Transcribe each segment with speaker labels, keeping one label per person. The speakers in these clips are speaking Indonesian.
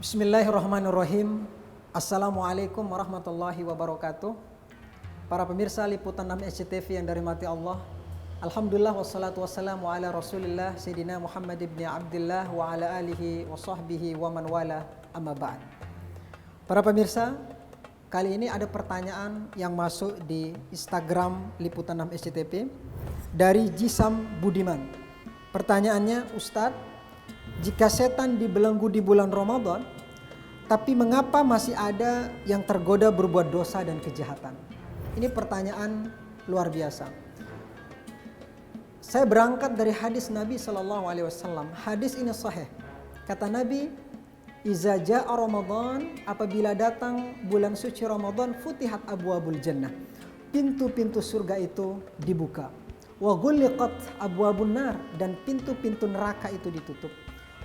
Speaker 1: Bismillahirrahmanirrahim. Assalamualaikum warahmatullahi wabarakatuh. Para pemirsa liputan 6 SCTV yang dirahmati Allah, alhamdulillah wassalatu wassalamu ala Rasulillah Sayyidina Muhammad ibn Abdullah wa ala alihi wa sahbihi wa man wala, amma ba'd. Para pemirsa, kali ini ada pertanyaan yang masuk di Instagram liputan 6 SCTV dari Jisam Budiman. Pertanyaannya, Ustadz, jika setan dibelenggu di bulan Ramadan, tapi mengapa masih ada yang tergoda berbuat dosa dan kejahatan? Ini pertanyaan luar biasa. Saya berangkat dari hadis Nabi SAW. Hadis ini sahih. Kata Nabi, "Iza ja'a Ramadan," apabila datang bulan suci Ramadan, "futihat abwabul jannah." Pintu-pintu surga itu dibuka. "Wa ghulliqat abwabun nar," dan pintu-pintu neraka itu ditutup.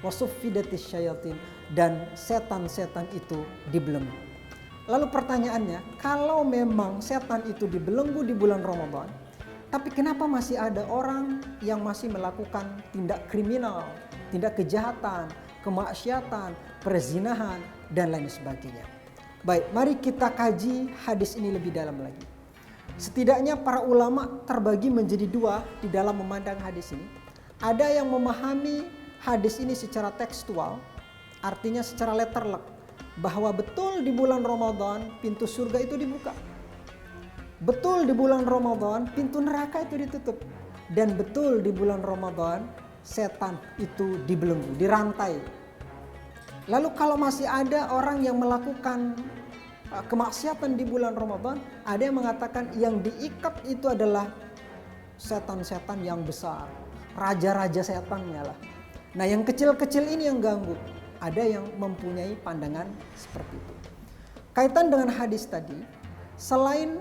Speaker 1: "Wasuffidatis syayatin," dan setan-setan itu dibelenggu. Lalu pertanyaannya, kalau memang setan itu dibelenggu di bulan Ramadan, tapi kenapa masih ada orang yang masih melakukan tindak kriminal, tindak kejahatan, kemaksiatan, perzinahan, dan lain sebagainya? Baik, mari kita kaji hadis ini lebih dalam lagi. Setidaknya para ulama terbagi menjadi dua di dalam memandang hadis ini. Ada yang memahami hadis ini secara tekstual, artinya secara letterlek, bahwa betul di bulan Ramadan pintu surga itu dibuka. Betul di bulan Ramadan pintu neraka itu ditutup. Dan betul di bulan Ramadan setan itu dibelenggu, dirantai. Lalu kalau masih ada orang yang melakukan kemaksiatan di bulan Ramadan, ada yang mengatakan yang diikat itu adalah setan-setan yang besar, raja-raja setannya lah. Nah, yang kecil-kecil ini yang ganggu. Ada yang mempunyai pandangan seperti itu. Kaitan dengan hadis tadi, selain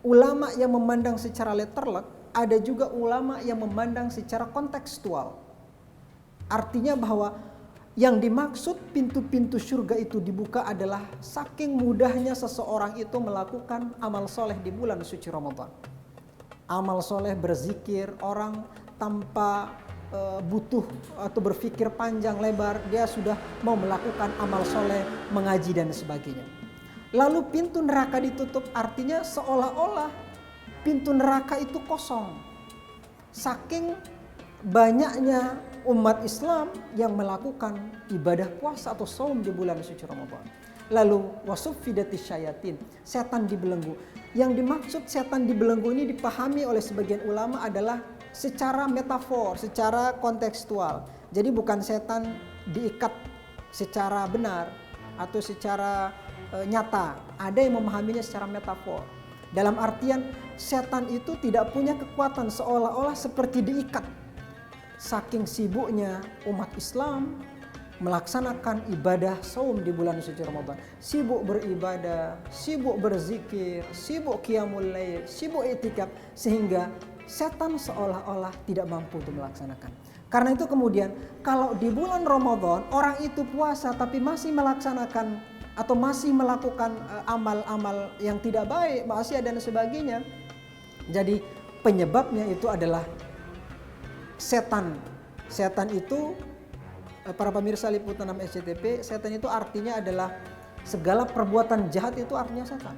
Speaker 1: ulama yang memandang secara letterlek, ada juga ulama yang memandang secara kontekstual. Artinya bahwa yang dimaksud pintu-pintu surga itu dibuka adalah saking mudahnya seseorang itu melakukan amal soleh di bulan suci Ramadan. Amal soleh, berzikir, orang tanpa butuh atau berpikir panjang lebar, dia sudah mau melakukan amal soleh, mengaji dan sebagainya. Lalu pintu neraka ditutup, artinya seolah-olah pintu neraka itu kosong. Saking banyaknya umat Islam yang melakukan ibadah puasa atau saum di bulan suci Ramadan. Lalu wasuffidatis syayatin, setan dibelenggu. Yang dimaksud setan dibelenggu ini dipahami oleh sebagian ulama adalah secara metafor, secara kontekstual. Jadi bukan setan diikat secara benar atau secara nyata. Ada yang memahaminya secara metafor. Dalam artian setan itu tidak punya kekuatan, seolah-olah seperti diikat. Saking sibuknya umat Islam melaksanakan ibadah saum di bulan suci Ramadan. Sibuk beribadah, sibuk berzikir, sibuk qiyamul lail, sibuk i'tikaf, sehingga setan seolah-olah tidak mampu untuk melaksanakan. Karena itu kemudian kalau di bulan Ramadan orang itu puasa tapi masih melaksanakan atau masih melakukan amal-amal yang tidak baik, maksiat dan sebagainya. Jadi penyebabnya itu adalah setan. Setan itu, para pemirsa liputan 6 SCTV, setan itu artinya adalah segala perbuatan jahat itu artinya setan.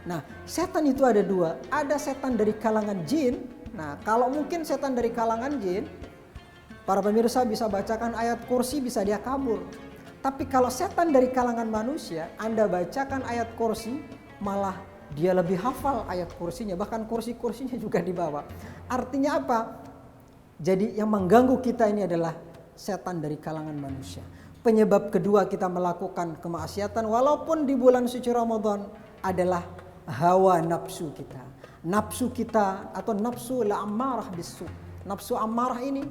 Speaker 1: Nah, setan itu ada dua. Ada setan dari kalangan jin. Nah, kalau mungkin setan dari kalangan jin, para pemirsa bisa bacakan ayat kursi, bisa dia kabur. Tapi kalau setan dari kalangan manusia, Anda bacakan ayat kursi, malah dia lebih hafal ayat kursinya. Bahkan kursi-kursinya juga dibawa. Artinya apa? Jadi yang mengganggu kita ini adalah setan dari kalangan manusia. Penyebab kedua kita melakukan kemaksiatan walaupun di bulan suci Ramadan adalah hawa nafsu kita. Nafsu kita atau nafsu la'ammarah bisu. Nafsu ammarah ini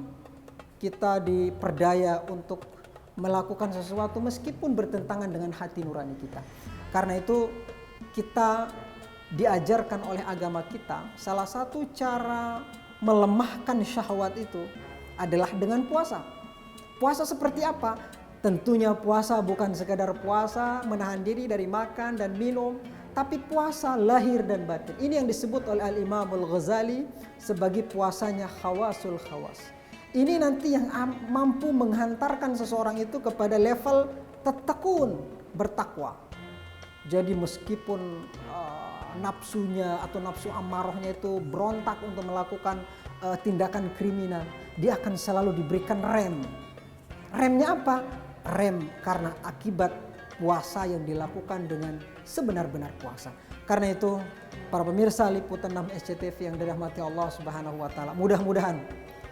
Speaker 1: kita diperdaya untuk melakukan sesuatu meskipun bertentangan dengan hati nurani kita. Karena itu kita diajarkan oleh agama kita, salah satu cara melemahkan syahwat itu adalah dengan puasa. Puasa seperti apa? Tentunya puasa bukan sekadar puasa menahan diri dari makan dan minum, tapi puasa lahir dan batin. Ini yang disebut oleh Al-Imam Al-Ghazali sebagai puasanya khawasul khawas. Ini nanti yang mampu menghantarkan seseorang itu kepada level tattaqun, bertakwa. Jadi meskipun nafsunya atau nafsu amarahnya itu berontak untuk melakukan tindakan kriminal, dia akan selalu diberikan rem. Remnya apa? Rem karena akibat puasa yang dilakukan dengan sebenar-benar puasa. Karena itu, para pemirsa liputan 6 SCTV yang dirahmati Allah Subhanahu wa taala, mudah-mudahan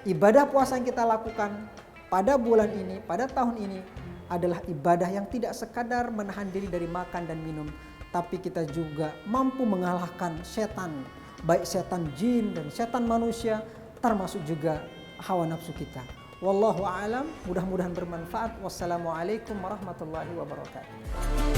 Speaker 1: ibadah puasa yang kita lakukan pada bulan ini, pada tahun ini adalah ibadah yang tidak sekadar menahan diri dari makan dan minum, tapi kita juga mampu mengalahkan setan, baik setan jin dan setan manusia, termasuk juga hawa nafsu kita. Wallahu a'lam, mudah-mudahan bermanfaat. Wassalamualaikum warahmatullahi wabarakatuh.